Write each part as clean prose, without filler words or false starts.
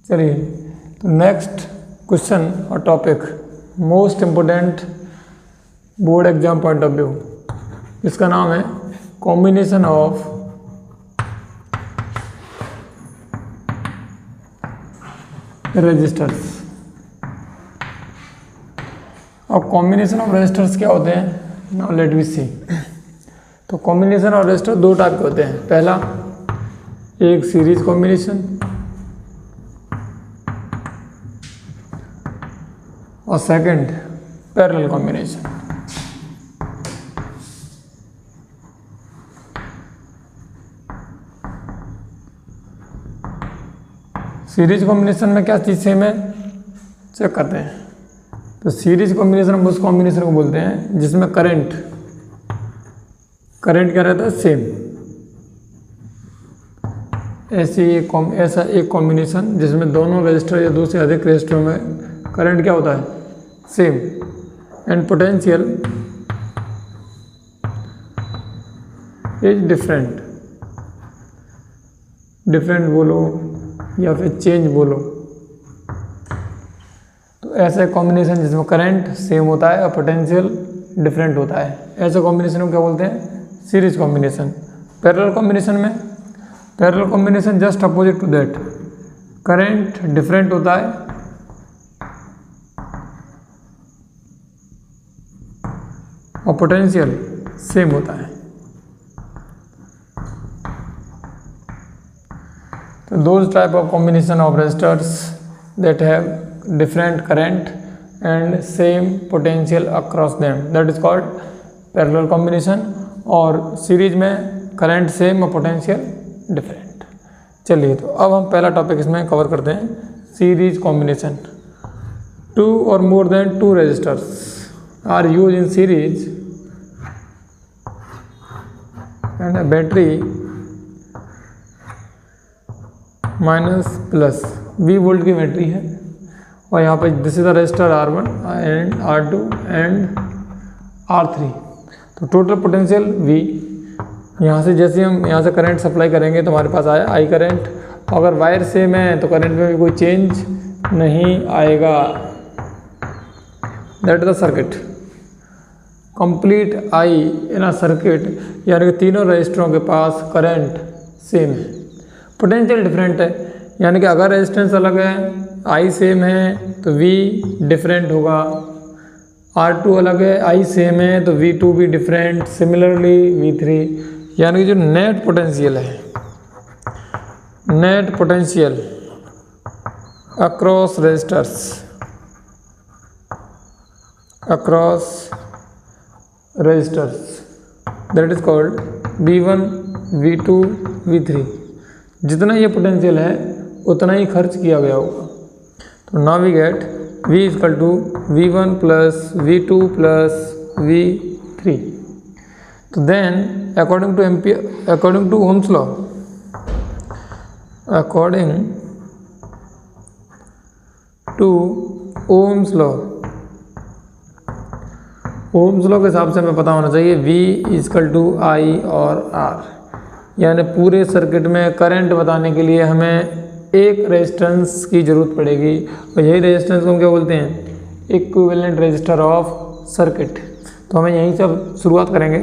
चलिए, तो next question और topic most important board exam point of view, इसका नाम है कॉम्बिनेशन ऑफ रजिस्टर्स। अब कॉम्बिनेशन ऑफ रजिस्टर्स क्या होते हैं, नाउ लेट वी सी। तो कॉम्बिनेशन ऑफ रजिस्टर दो टाइप के होते हैं। पहला एक सीरीज कॉम्बिनेशन और second parallel combination. Series combination में क्या चीज़ सेम है, चेक करते हैं। तो सीरीज कॉम्बिनेशन हम उस कॉम्बिनेशन को बोलते हैं जिसमें करंट क्या रहता है, सेम। ऐसा एक कॉम्बिनेशन जिसमें दोनों रजिस्टर या दो से अधिक रजिस्टरों में करंट क्या होता है, same, and potential is different बोलो या फिर चेंज बोलो। तो ऐसा कॉम्बिनेशन जिसमें करंट सेम होता है और पोटेंशियल डिफरेंट होता है, ऐसे कॉम्बिनेशन को क्या बोलते हैं, series combination. Parallel combination just opposite to that, current different होता है और पोटेंशियल सेम होता है। So those type of combination of resistors that have different current and same potential across them, that is called parallel combination। और series में current same और potential different. चलिए, तो अब हम पहला टॉपिक इसमें कवर करते हैं, सीरीज कॉम्बिनेशन। टू और more than two resistors are use in series and a battery minus plus V volt की बैटरी है और यहाँ पे this is the resistor R1 and R2 and R3। तो टोटल पोटेंशियल V, यहाँ से जैसे हम यहाँ से करंट सप्लाई करेंगे तो हमारे पास आया I करंट। अगर वायर सेम है तो करंट में भी कोई चेंज नहीं आएगा। That is the circuit, complete I in a circuit, यानी कि तीनों रजिस्टरों के पास करंट सेम है, पोटेंशियल डिफरेंट है। यानी कि अगर रेजिस्टेंस अलग है, I सेम है तो V डिफरेंट होगा, R2 अलग है, I सेम है तो V2 भी डिफरेंट, सिमिलरली V3। यानी कि जो net potential across resistors that is called V1 V2 V3। जितना ये पोटेंशियल है उतना ही खर्च किया गया होगा। तो now we get V equal to V1 plus V2 plus V3। तो then according to Ohm's law, Ohm's law के हिसाब से हमें पता होना चाहिए V इक्वल टू I और R। यानी पूरे सर्किट में करंट बताने के लिए हमें एक रेजिस्टेंस की ज़रूरत पड़ेगी और यही रेजिस्टेंस को हम क्या बोलते हैं, इक्विवेलेंट रेजिस्टर ऑफ सर्किट। तो हमें यहीं से अब शुरुआत करेंगे।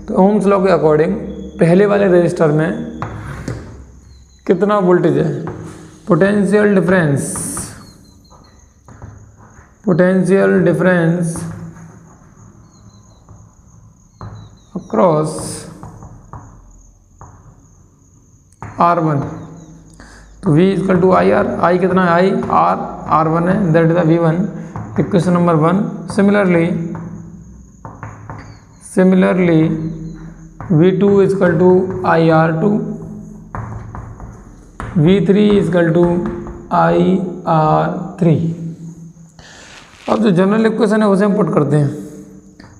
तो ओम्स लॉ के अकॉर्डिंग पहले वाले रेजिस्टर में कितना वोल्टेज है, पोटेंशियल डिफरेंस अक्रॉस R1। तो V equal to I R, I कितना है, I R1 है, that is the V1, equation number 1। Similarly V2 equal to I R2, V3 equal to I R3। अब जो general equation है उसे हम put करते हैं।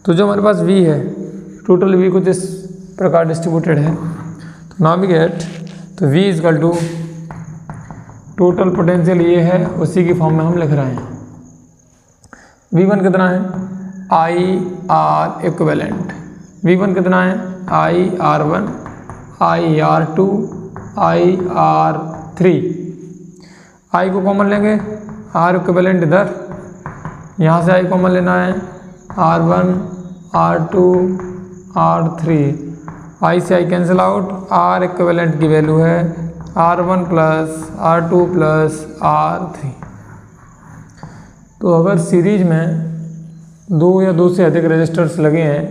तो जो हमारे पास V है, टोटल V कुछ इस प्रकार डिस्ट्रीब्यूटेड है। तो नाउ वी गेट, तो V equal to total potential ये है, उसी की फॉर्म में हम लिख रहे हैं। V1 कितना है, I R इक्विवेलेंट। V1 कितना है, I R1, I R2, I R3। आई को कॉमन लेंगे, आर इक्विवेलेंट इधर, यहाँ से आई कॉमन लेना है, R1 R2 R3, आई से I cancel out, are equivalent की वैल्यू है R1 plus R2 plus R3। तो अगर सीरीज में दो या दो से अधिक रेजिस्टर्स लगे हैं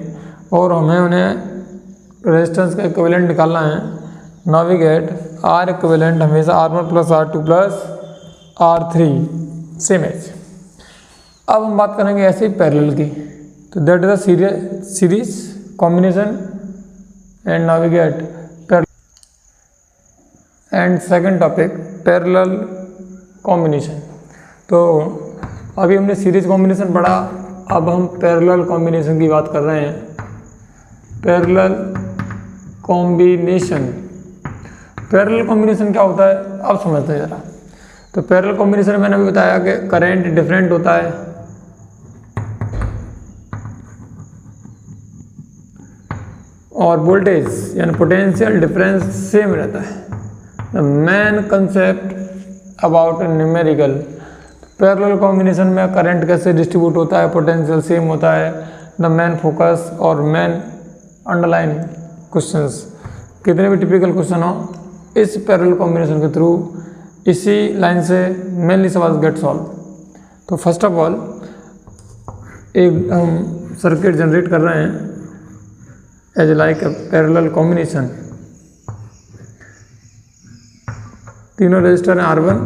और हमें उन्हें रेजिस्टेंस का इक्विवेलेंट निकालना है, नाविगेट आर इक्विवेलेंट हमेशा R1 plus R2 plus R3 same as. अब हम बात करेंगे ऐसे ही पैरेलल की, तो that is the series combination and navigate parallel. And second topic parallel combination. तो अभी हमने सीरीज कॉम्बिनेशन पढ़ा, अब हम पैरेलल कॉम्बिनेशन की बात कर रहे हैं। पैरेलल कॉम्बिनेशन, पैरेलल कॉम्बिनेशन क्या होता है अब समझते हैं ज़रा। तो पैरेलल कॉम्बिनेशन मैंने अभी बताया कि करंट डिफरेंट होता है, और वोल्टेज यानी पोटेंशियल डिफरेंस सेम रहता है। The main concept about numerical, parallel combination में करंट कैसे डिस्ट्रीब्यूट होता है, पोटेंशियल सेम होता है। द मेन फोकस और मेन अंडरलाइन क्वेश्चंस, कितने भी टिपिकल क्वेश्चन हो, इस पैरेलल कॉम्बिनेशन के थ्रू इसी लाइन से मेनली सवाल गेट सॉल्व। तो फर्स्ट ऑफ ऑल एक हम सर्किट जनरेट कर रहे हैं as like a parallel combination. तीनों रजिस्टर हैं R1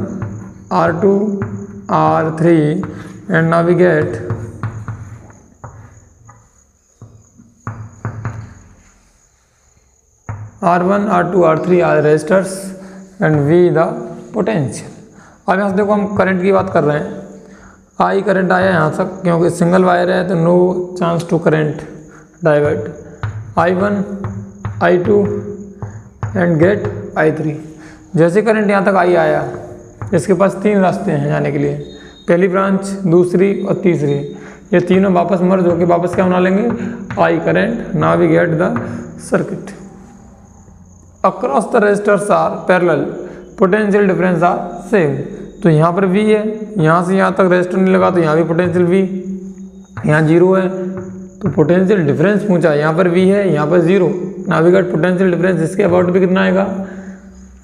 R2 R3 and now we get R1 R2 R3 are resistors and V the potential. अब यहाँ से देखो हम करंट की बात कर रहे हैं, आई करंट आया यहाँ तक क्योंकि सिंगल वायर है तो no chance to current divert. I1 I2 and get I3। जैसे करंट यहाँ तक आई आया, इसके पास तीन रास्ते हैं जाने के लिए, पहली ब्रांच, दूसरी और तीसरी। ये तीनों वापस मर्ज होकर वापस क्या बना लेंगे, I current. Now we get the circuit across the resistors are parallel, potential difference are same. तो यहाँ पर V है, यहाँ से यहाँ तक रेजिस्टर नहीं लगा तो यहाँ भी पोटेंशियल V, यहाँ 0 है तो पोटेंशियल डिफरेंस पूछा, यहाँ पर V है यहाँ पर 0। Now we get potential difference, इसके अबाउट भी कितना आएगा,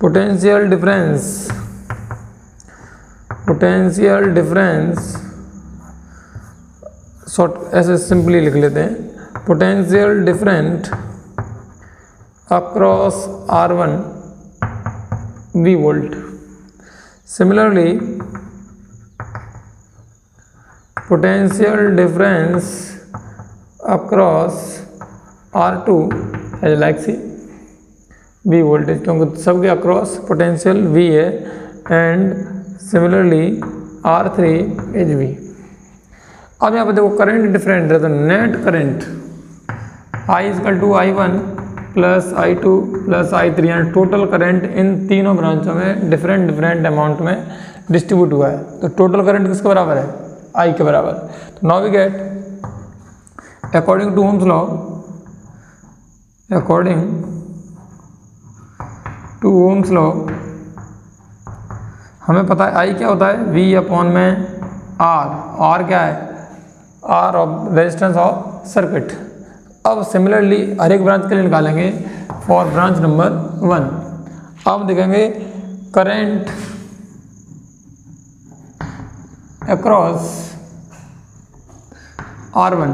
potential difference, potential difference short ऐसे सिंपली लिख लेते हैं, potential different across R1 V volt. Similarly potential difference across R2 as like see V voltage, क्योंकि सबके अक्रॉस पोटेंशियल V है। And similarly R3 as V। अब यहाँ पर देखो करंट डिफरेंट है तो net current I equal to I1 plus I2 plus I3, यानी टोटल करंट इन तीनों ब्रांचों में डिफरेंट अमाउंट में डिस्ट्रीब्यूट हुआ है। तो टोटल करंट किसके बराबर है, I के बराबर। तो now we get according to Ohm's law, according to Ohm's law हमें पता है I क्या होता है, V अपॉन में R क्या है, R of resistance of circuit. अब सिमिलरली हर एक ब्रांच के लिए निकालेंगे फॉर ब्रांच नंबर 1। अब देखेंगे करंट अक्रॉस R1,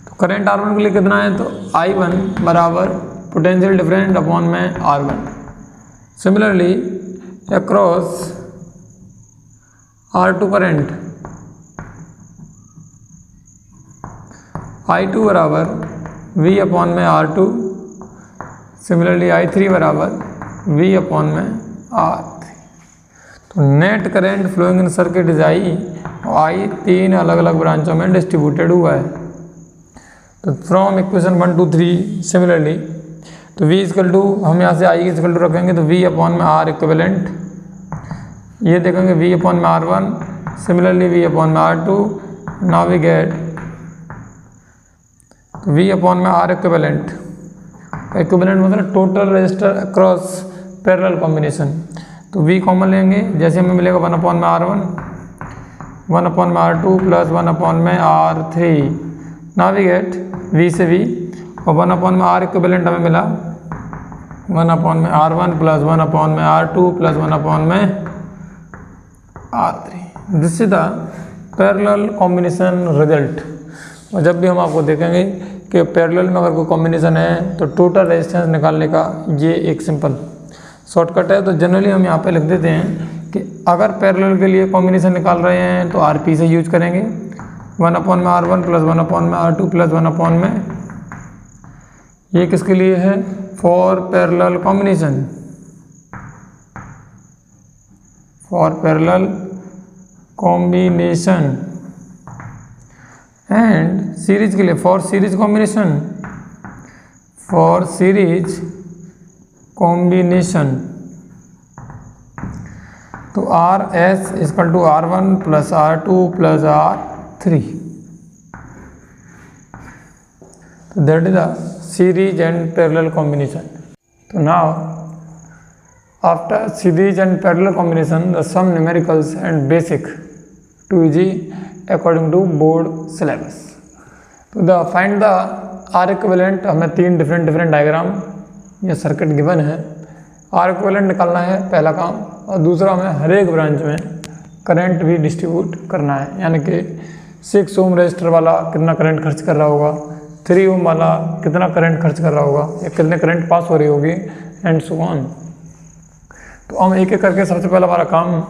तो करंट R1 के लिए कितना है, तो I1 बराबर पोटेंशियल डिफरेंट अपॉन में R1। Similarly across R2 current I2 बराबर V अपॉन में R2। सिमिलरली I3 बराबर V अपॉन में R3। तो net current flowing in circuit is I तीन अलग अलग ब्रांचों में डिस्ट्रीब्यूटेड हुआ है। तो फ्रॉम इक्वेशन 1 2 3 सिमिलरली, तो V इक्वल टू हम यहाँ से I इक्वल टू रखेंगे तो V अपॉन में R इक्विवेलेंट, ये देखेंगे V अपॉन में R1, सिमिलरली V अपॉन में R2। Now we get V upon में R इक्विवेलेंट, इक्विवेलेंट मतलब total resistor across parallel combination. तो v कॉमन लेंगे, जैसे हमें मिलेगा 1/r1, 1/r2 प्लस 1/r3। नाउ वी गेट v से v, और 1/r इक्विवेलेंट हमें मिला 1/r1 plus 1/r2 plus 1/r3। This is the parallel combination result. और जब भी हम आपको देखेंगे कि पैरेलल में अगर कोई कॉम्बिनेशन है तो टोटल रेजिस्टेंस निकालने का ये एक सिंपल शॉर्टकट है। तो जनरली हम यहाँ पे लिख देते हैं कि अगर पैरेलल के लिए कॉम्बिनेशन निकाल रहे हैं तो RP से यूज करेंगे 1/r1 प्लस 1/r2 प्लस 1/, ये किसके लिए है? For parallel combination, for parallel combination. And series के लिए for series combination, for series combination. तो RS equal to R1 plus R2 plus R3। तो that is the series and parallel combination. तो now after series and parallel combination the sum numericals and basic to easy according to board syllabus. तो the find the R equivalent, हमें 3 different diagram या circuit given है, R equivalent निकालना है पहला काम, और दूसरा हमें हर एक ब्रांच में करंट भी डिस्ट्रीब्यूट करना है, यानी कि 6 ओम रजिस्टर वाला कितना करंट खर्च कर रहा होगा, 3 ओम वाला कितना करंट खर्च कर रहा होगा, या कितने करंट पास हो रही होगी, एंड सो ऑन। तो हम एक एक करके सबसे पहला हमारा काम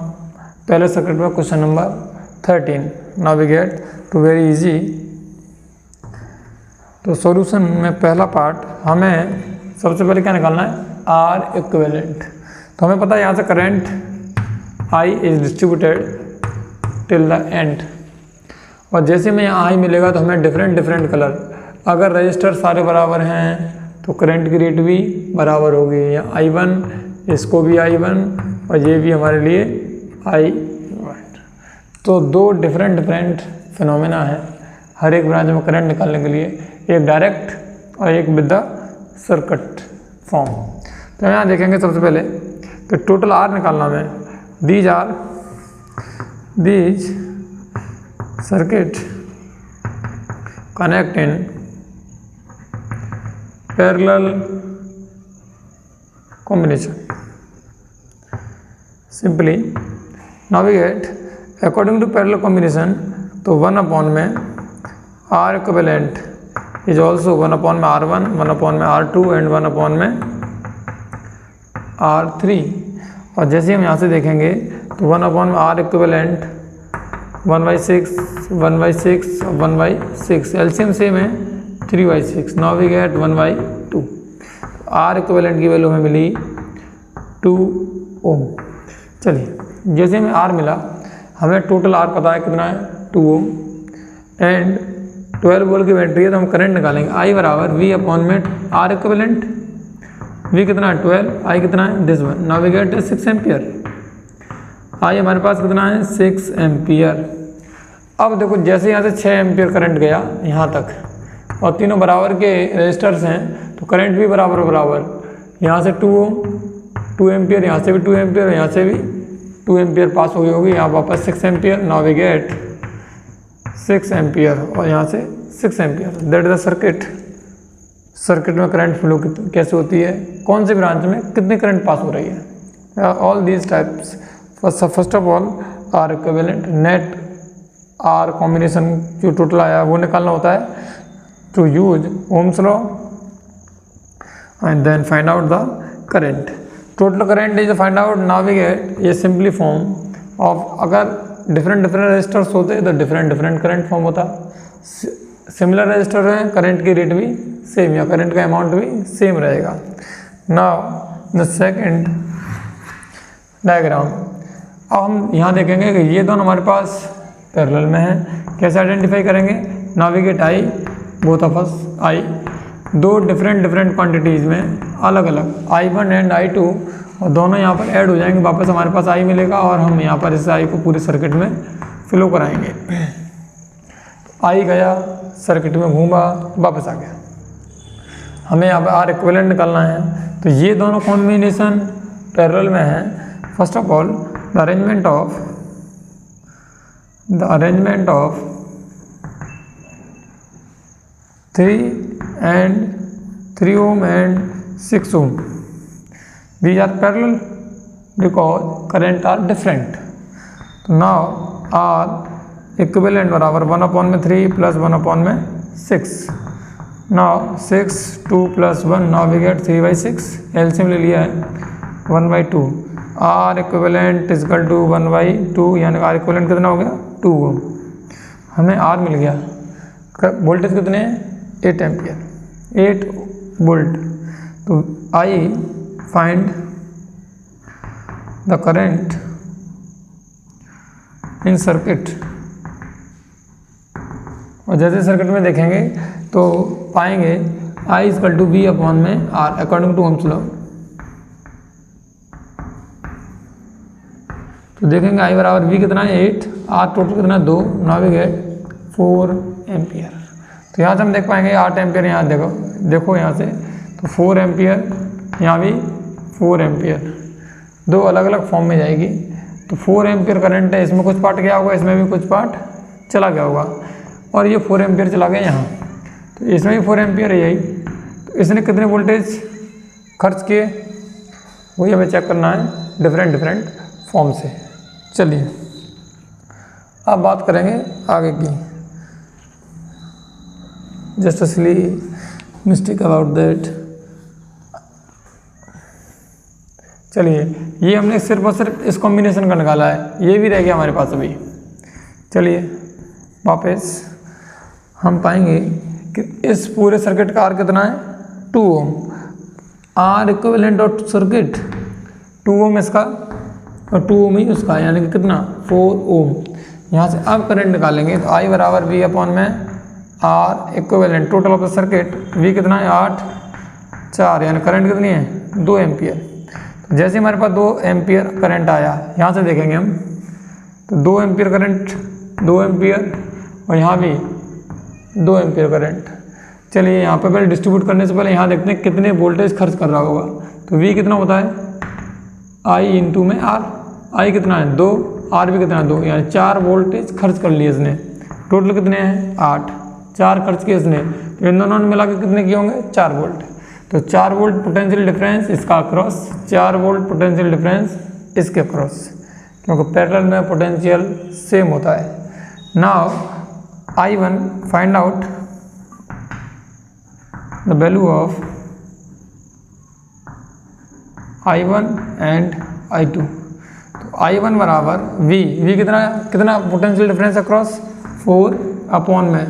पहले सर्किट में question number 13। Now we get to very easy. तो सॉल्यूशन में पहला पार्ट हमें सबसे पहले क्या निकालना है? R equivalent. तो हमें पता है यहाँ से current I is distributed till the end, और जैसे में यहाँ I मिलेगा तो हमें डिफरेंट कलर, अगर रजिस्टर सारे बराबर हैं तो करंट की रेट भी बराबर होगी, या I1 इसको भी I1 और ये भी हमारे लिए I1। तो 2 डिफरेंट फिनोमेना है हर एक ब्रांच में करंट निकालने के लिए, एक डायरेक्ट और एक विद द सर्किट फॉर्म। तो यहाँ देखेंगे सबसे पहले कि टोटल R निकालना है। These circuit connect in parallel combination. Simply now we get according to parallel combination, तो 1/, R equivalent is also 1/R1, 1/R2 and 1/R3। और जैसे हम यहाँ से देखेंगे तो 1/R इक्विवेलेंट 1/6, 1/6, 1/6, एलसीएम सेम है 3/6। Now we get 1/2। R equivalent की वैल्यू हमें मिली 2 ओम। चलिए जैसे हमें R मिला, हमें टोटल R पता है कितना है 2 ओम, एंड 12 वोल्ट की बैटरी है, तो हम करंट निकालेंगे I बराबर V/में R इक्विवेलेंट, V कितना है 12, I कितना है this one. Now we get 6 ampere. I हमारे पास कितना है 6 एम्पियर। अब देखो जैसे यहाँ से 6 एम्पियर करंट गया यहाँ तक, और तीनों बराबर के रजिस्टर्स हैं तो करंट भी बराबर, यहाँ से 2 एम्पियर, यहाँ से भी 2 एम्पियर, यहाँ से भी 2 एम्पियर पास हो गई होगी, यहाँ वापस 6 ampere. Now we get 6 ampere और यहाँ से 6 ampere. That is the circuit. Circuit में करंट फ्लो कैसे होती है, कौन से ब्रांच में कितनी करंट पास हो रही है, all these types. First of all R equivalent, net R combination जो टोटल आया वो निकालना होता है to use Ohm's law, and then find out the current. Total current is find out. Now we get ये सिंपली फॉर्म ऑफ, अगर different resistors होते तो डिफरेंट करंट फॉर्म होता। सिमिलर रजिस्टर हैं, करंट की रेट भी सेम या current का अमाउंट भी सेम रहेगा। Now the second diagram. अब हम यहाँ देखेंगे कि ये दोनों हमारे पास पैरेलल में है, कैसे आइडेंटिफाई करेंगे? Now we get I both of us I, 2 different quantities में अलग I1 एंड I2, और दोनों यहाँ पर ऐड हो जाएंगे, वापस हमारे पास I मिलेगा, और हम यहाँ पर इस I को पूरे सर्किट में फ्लो कराएंगे। I गया सर्किट में, घूमा, वापस आ गया। हमें यहाँ पर R इक्विवेलेंट निकालना है, तो ये दोनों कॉम्बिनेशन पैरेलल में है, first of all the arrangement of 3 ohm and 6 ohm, these are parallel because current are different. तो now R equivalent बराबर 1/3 plus 1/6. now 6 2 plus 1, now we get 3/6. LCM ले लिया है 1/2. R equivalent is equal to 1/2, यानी R equivalent कितना हो गया 2 ohm. हमें R मिल गया. वोल्टेज कितने हैं 8 एम्पियर 8 वोल्ट. तो I find the current in circuit. और जैसे सर्किट में देखेंगे तो पाएंगे I equal to V upon में R according to Ohm's law. तो देखेंगे I बराबर V कितना है 8, R टोटल कितना 2, नाउ वी गेट 4 एम्पियर. तो यहाँ से हम देख पाएंगे 8 एम्पियर. यहाँ देखो यहाँ से तो 4 एम्पियर, यहाँ भी 4 एम्पियर, दो अलग अलग फॉर्म में जाएगी. तो 4 एम्पियर करंट है, इसमें कुछ पार्ट गया होगा, इसमें भी कुछ पार्ट चला गया होगा, और ये 4 एम्पियर चला गया यहाँ. तो इसमें भी 4 एम्पियर है यही. तो इसने कितने वोल्टेज खर्च किए वही हमें चेक करना है डिफरेंट फॉर्म से. चलिए अब बात करेंगे आगे की. Just a silly mistake about that. चलिए ये हमने सिर्फ और सिर्फ इस कॉम्बिनेशन का निकाला है, ये भी रह गया हमारे पास अभी. चलिए वापस हम पाएंगे कि इस पूरे सर्किट का आर कितना है 2 ओम. आर इक्विवेलेंट ऑफ सर्किट 2 ओम इसका और 2 ओम ही उसका, यानी कि कितना 4 ओम. यहाँ से अब करंट निकालेंगे तो आई बराबर वी अपॉन में R equivalent total of the circuit. V कितना है 8 4, यानी करंट कितनी है 2 एम्पियर. तो जैसे हमारे पास 2 एम्पियर करंट आया, यहाँ से देखेंगे हम तो 2 एम्पियर करंट 2 एम्पियर और यहाँ भी 2 एम्पियर करंट. चलिए यहाँ पे पहले डिस्ट्रीब्यूट करने से पहले यहाँ देखते हैं कितने वोल्टेज खर्च कर रहा होगा. तो V कितना होता है I इंटू में R. I कितना है 2, R भी कितना है 2, यानी 4 वोल्टेज खर्च कर लिए इसने. टोटल कितने हैं 8, 4 खर्च किए इसने. तो इन दोनों ने मिला के कितने किए होंगे 4 वोल्ट. तो 4 वोल्ट पोटेंशियल डिफरेंस इसका अक्रॉस, 4 वोल्ट पोटेंशियल डिफरेंस इसके अक्रॉस, क्योंकि पैरेलल में पोटेंशियल सेम होता है. Now I1 find out the value of I1 and I2. तो I1 बराबर V कितना पोटेंशियल डिफरेंस अक्रॉस 4 अपॉन में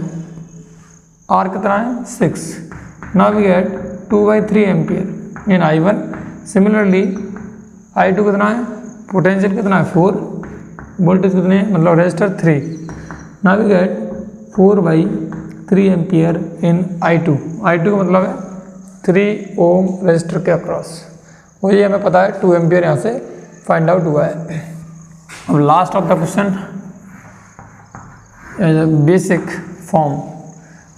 R कितना है 6. Now we get 2/3 ampere in I1. Similarly I2 कितना है पोटेंशियल कितना है 4, वोल्टेज कितने हैं मतलब resistor 3. Now we get 4/3 ampere in I2. I2 का मतलब है 3 ओम रेजिस्टर के अक्रॉस. वही हमें पता है 2 एम्पियर यहाँ से फाइंड आउट हुआ है. अब last of the question basic form.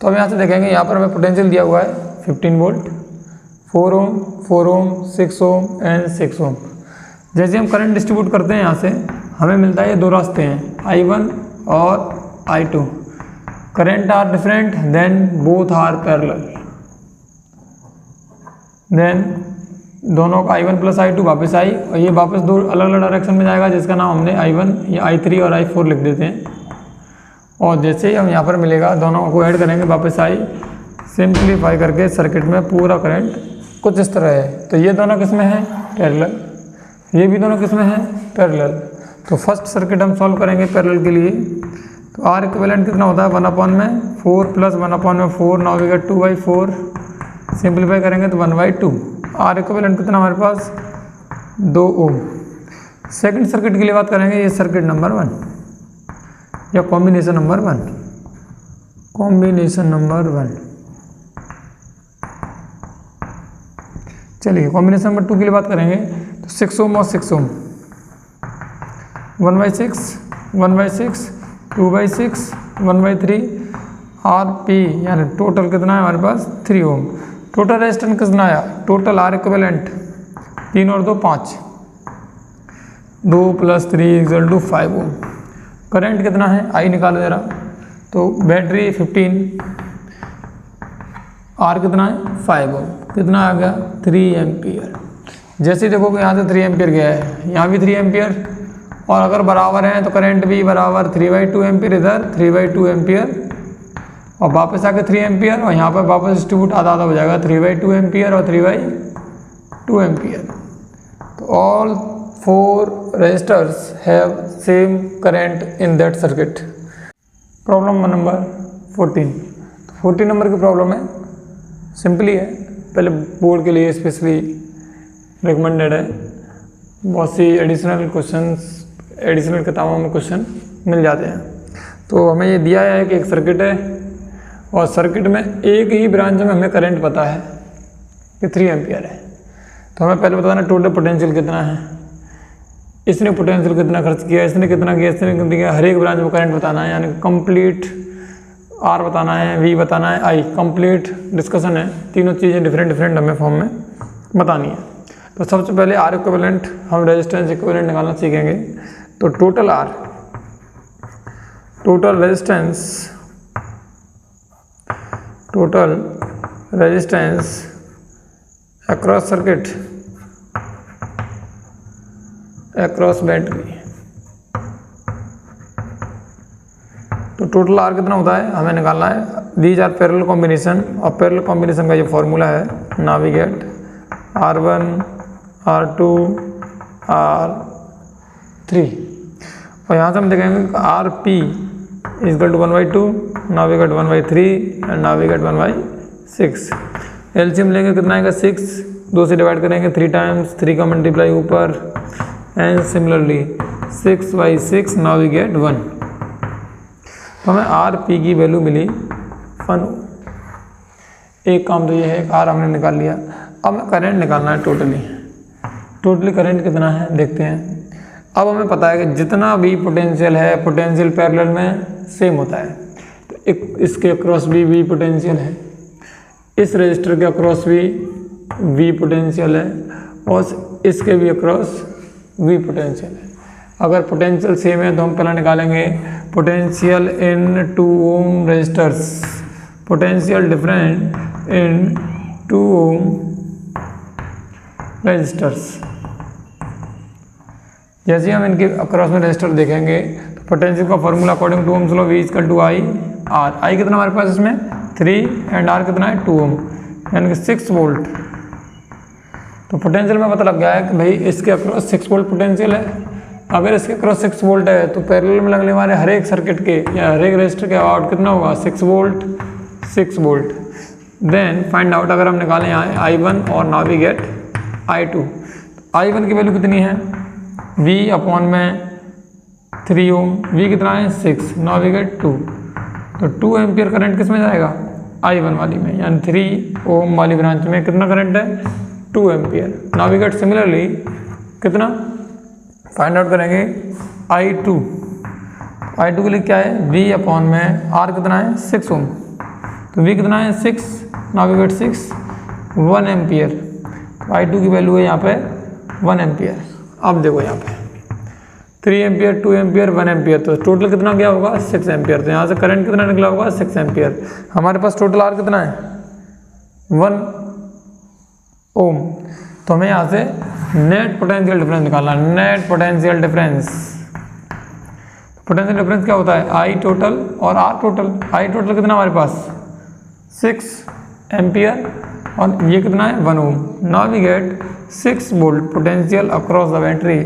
तो अब यहाँ से देखेंगे, यहाँ पर हमें पोटेंशियल दिया हुआ है 15 वोल्ट, 4 ओम 6 ओम एंड 6 ओम. जैसे हम करंट डिस्ट्रीब्यूट करते हैं यहाँ से हमें मिलता है ये 2 रास्ते हैं I1 और I2. Current are different then both are parallel. Then दोनों का I1 प्लस I2 वापस आई और ये वापस 2 अलग अलग डायरेक्शन में जाएगा, जिसका नाम हमने I1 या I3 और I4 लिख देते हैं. और जैसे ही हम यहाँ पर मिलेगा दोनों को ऐड करेंगे वापस आई, सिंप्लीफाई करके सर्किट में पूरा करंट कुछ इस तरह है. तो ये दोनों किस में है पैरेलल, ये भी दोनों किस में है पैरेलल. तो फर्स्ट सर्किट हम सॉल्व करेंगे पैरेलल के लिए. तो आर इक्विवेलेंट कितना होता है 1/4 plus 1/4. Now we get 2/4. Simplify करेंगे तो 1/2. आर इक्विवेलेंट कितना हमारे पास 2 ओम. सेकंड सर्किट के लिए बात करेंगे, ये सर्किट नंबर 1 या कॉम्बिनेशन नंबर 1. चलिए कॉम्बिनेशन नंबर 2 के लिए बात करेंगे. तो 6 ओम और 6 ओम 1/6 2/6 1/3 RP, यानी टोटल कितना है हमारे पास 3 ओम. टोटल रेजिस्टेंस कितना आया टोटल आर इक्विवेलेंट 3 और 2 5. 2 + 3 = 5 ओम। करंट कितना है आई निकालो जरा। तो बैटरी 15, आर कितना है 5 ओम, कितना आ गया 3 एम्पियर। जैसे ही देखोगे यहाँ से 3 एम्पियर गया है, यहाँ भी 3 एम्पियर, और अगर बराबर हैं तो करंट भी बराबर 3/2 एम्पियर, इधर 3/2 एम्पियर, और वापस आके 3 एम्पियर, और यहाँ पर वापस डिस्ट्रीब्यूट आधा आधा हो जाएगा 3/2 एम्पियर और 3/2 एम्पियर। तो all 4 resistors have same current in that circuit. Problem number 14। 14 नंबर की प्रॉब्लम है, सिंपली है, पहले बोर्ड के लिए स्पेशली रिकमेंडेड है। बहुत सी एडिशनल क्वेश्चंस, एडिशनल किताबों में क्वेश्चन मिल जाते हैं। तो हमें ये दिया है कि एक सर्किट है, और सर्किट में एक ही ब्रांच में हमें करंट पता है कि 3 एम्पियर है। तो हमें पहले बताना टोटल पोटेंशियल कितना है, इसने पोटेंशियल कितना खर्च किया, इसने कितना किया, इसने कितना किया, हर एक ब्रांच में करंट बताना है, यानी कंप्लीट आर बताना है, वी बताना है, आई, कंप्लीट डिस्कशन है। तीनों चीज़ें डिफरेंट डिफरेंट हमें फॉर्म में बतानी है। तो सबसे पहले आर इक्विवेलेंट, हम रेजिस्टेंस इक्विवेलेंट निकालना सीखेंगे। तो total R, total resistance across circuit, across battery. तो टोटल आर कितना होता है हमें निकालना है। दीज आर पैरेलल कॉम्बिनेशन, और पैरेलल कॉम्बिनेशन का ये फॉर्मूला है, नाविगेट R1 R2 R3। और यहाँ से हम देखेंगे RP = 1/2, navigate 1/3 and navigate 1/6। LCM लेंगे कितना आएगा 6, 2 से डिवाइड करेंगे 3 टाइम्स, 3 का मल्टीप्लाई ऊपर, एंड सिमिलरली 6/6 नाविगेट 1। तो हमें RP की वैल्यू मिली 1 ओम। एक काम तो ये है, आर हमने निकाल लिया। अब हमें करंट निकालना है टोटली करंट कितना है देखते हैं। अब हमें पता है कि जितना भी पोटेंशियल है, पोटेंशियल पैरेलल में सेम होता है। तो एक इसके अक्रॉस भी वी पोटेंशियल है, इस रजिस्टर के अक्रॉस भी वी पोटेंशियल है, और इसके भी अक्रॉस वी पोटेंशियल है। अगर पोटेंशियल सेम है तो हम पहले निकालेंगे potential in 2 ohm resistors, potential different in 2 ohm resistors. जैसे हम इनके अक्रॉस में रजिस्टर देखेंगे तो पोटेंशियल का formula according to Ohm's law V = I R। I कितना हमारे पास इसमें 3 एंड R कितना है 2 ओम, यानी कि 6 वोल्ट। तो पोटेंशियल में पता लग गया है कि भाई इसके अक्रॉस 6 वोल्ट पोटेंशियल है। अगर इसके अक्रॉस 6 वोल्ट है तो पैरेलल में लगने वाले हर एक सर्किट के या हर एक रजिस्टर के आउट कितना होगा 6 वोल्ट। देन फाइंड आउट, अगर हम निकालें यहाँ I1 और नाविगेट I2। I1 की वैल्यू कितनी है V/3 ओम, V कितना है 6, नाविगेट 2। तो 2 एम्पियर करंट किस में जाएगा I1 वाली में, यानी 3 ओम वाली ब्रांच में कितना करंट है 2 एम्पियर। नाविगेट सिमिलरली कितना फाइंड आउट करेंगे I2 के लिए क्या है V/R कितना है 6 ओम, तो V कितना है 6, नाविगेट 6, 1 एम्पियर। तो I2 की वैल्यू है यहाँ पे 1 एम्पियर। अब देखो यहाँ पे 3 एम्पियर, 2 एम्पियर, 1 एम्पियर, तो टोटल कितना गया होगा 6 एम्पियर। तो यहाँ से करंट कितना निकला होगा 6 एम्पियर। हमारे पास टोटल आर कितना है 1 ओम। तो हमें यहाँ से नेट पोटेंशियल डिफरेंस निकालना है। Net potential difference, potential difference क्या होता है आई टोटल और आर टोटल। आई टोटल कितना हमारे पास 6 एम्पियर और ये कितना है 1 ohm. Now we get 6 volt potential across the battery.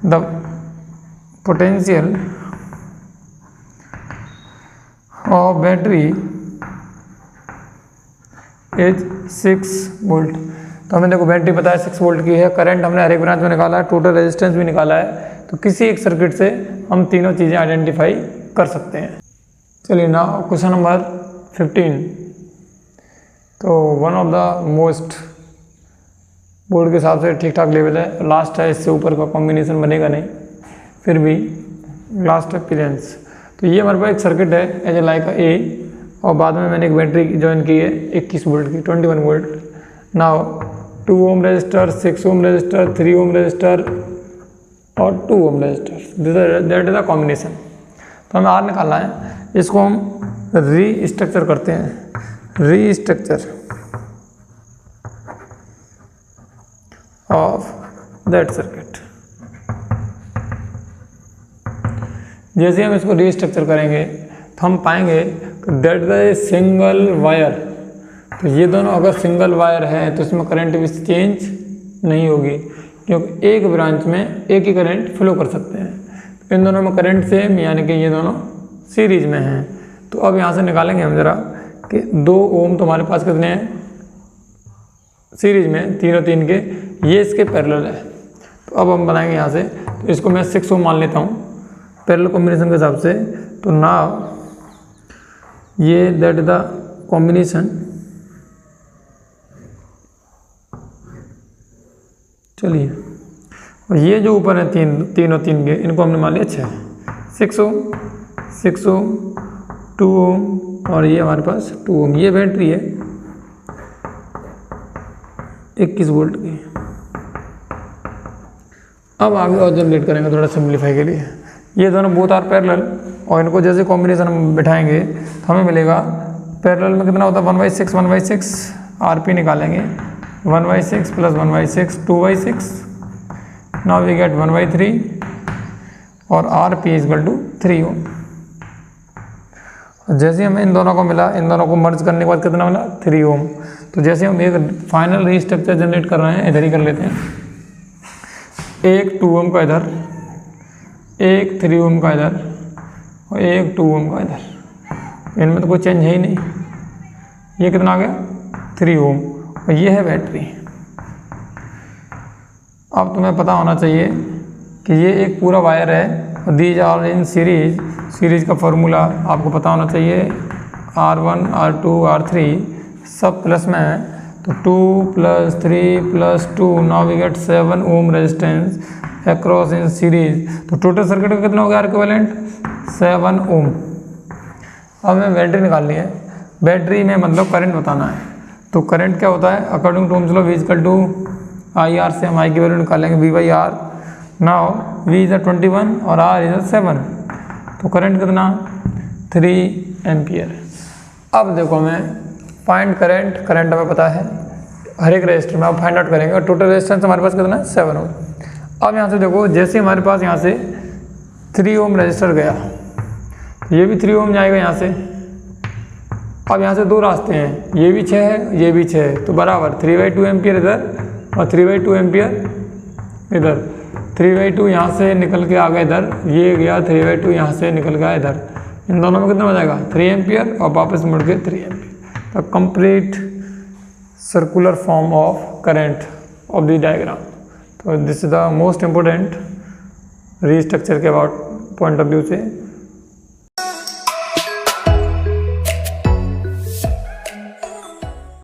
The potential of battery is 6 volt. तो हमें देखो बैटरी पता है 6 वोल्ट की है, करंट हमने हर एक ब्रांच में निकाला है, टोटल रेजिस्टेंस भी निकाला है। तो किसी एक सर्किट से हम तीनों चीज़ें आइडेंटिफाई कर सकते हैं। चलिए ना क्वेश्चन नंबर 15। तो one of the most board के हिसाब से ठीक ठाक लेवल है, लास्ट है, इससे ऊपर का कॉम्बिनेशन बनेगा नहीं, फिर भी लास्ट अपीयरेंस। तो ये हमारे पास एक सर्किट है एज ए लाइक ए, और बाद में मैंने एक बैटरी ज्वाइन की है 21 वोल्ट की 21 volt. Now 2 ohm resistor, 6 ohm resistor, 3 ohm resistor, और 2 ohm resistor, that is the combination. तो हमें आर निकालना है, इसको हम रीस्ट्रक्चर करते हैं, रीस्ट्रक्चर ऑफ दैट सर्किट। जैसे हम इसको रीस्ट्रक्चर करेंगे तो हम पाएंगे दैट द सिंगल वायर, तो ये दोनों अगर सिंगल वायर है तो इसमें करंट भी चेंज नहीं होगी, क्योंकि एक ब्रांच में एक ही करंट फ्लो कर सकते हैं। इन दोनों में करंट सेम, यानी कि ये दोनों सीरीज में हैं। तो अब यहाँ से निकालेंगे हम जरा कि 2 ओम तो हमारे पास कितने हैं सीरीज में, तीनों 3 के, ये इसके पैरेलल है। तो अब हम बनाएंगे यहाँ से, तो इसको मैं 6 ओम मान लेता हूँ पैरेलल कॉम्बिनेशन के हिसाब से। तो नाउ ये दैट द कॉम्बिनेशन, चलिए, और ये जो ऊपर है तीनों 3 के, इनको हमने मान लिया 6 ओम, 6 ओम, 2 ओम और ये हमारे पास 2 ओम। ये बैटरी है 21 वोल्ट की। अब आगे और जनरेट करेंगे थोड़ा सिंप्लीफाई के लिए। ये दोनों बोथ आर पैरेलल, और इनको जैसे कॉम्बिनेशन हम बिठाएंगे तो हमें मिलेगा पैरेलल में कितना होता है 1/6, 1/6 आरपी निकालेंगे, 1/6 प्लस 1/6 2/6, नाउ वी गेट 1/3 और आरपी इक्वल टू 3 ओम। जैसे हमें इन दोनों को मिला, इन दोनों को मर्ज करने के बाद कितना मिला 3 ओम। तो जैसे हम एक फाइनल रीस्ट्रक्चर जनरेट कर रहे हैं, इधर ही कर लेते हैं, एक 2 ओम का इधर, एक 3 ओम का इधर और एक 2 ओम का इधर। इनमें तो कोई चेंज है ही नहीं। ये कितना आ गया 3 ओम, और ये है बैटरी। अब तुम्हें पता होना चाहिए कि ये एक पूरा वायर है, these are in series. Series का फॉर्मूला आपको पता होना चाहिए, R1 R2 R3 सब प्लस में है। तो 2 + 3 + 2, now we get 7 ohm resistance across in series. तो टोटल सर्किट का कितना हो गया इक्विवेलेंट 7 ओम। अब हमें बैटरी निकालनी है, बैटरी में मतलब करंट बताना है। तो करंट क्या होता है according to Ohm's law, V = IR से हम I की वैल्यू निकालेंगे V/R। नाउ V इज 21 और R इज 7, तो करंट कितना 3 एम्पियर। अब देखो हमें फाइंड करंट, करंट हमें पता है हर एक रजिस्टर में, अब फाइंड आउट करेंगे। और टोटल रेजिस्टेंस हमारे पास कितना है 7 ओम। अब यहाँ से देखो, जैसे हमारे पास यहाँ से 3 ओम रजिस्टर गया, ये भी 3 ओम जाएगा यहाँ से। अब यहाँ से 2 रास्ते हैं, ये भी 6 है, ये भी 6 है, तो बराबर 3/2 एम्पियर इधर और 3/2 एम्पियर इधर। 3/2 यहाँ से निकल के आ गया इधर, ये गया 3/2 यहाँ से निकल गया इधर। इन दोनों में कितना हो जाएगा 3 एम्पियर और वापस मुड़ के 3 ampere. The complete circular form of current of the diagram. तो this is the most important restructure के अबाउट पॉइंट ऑफ व्यू से।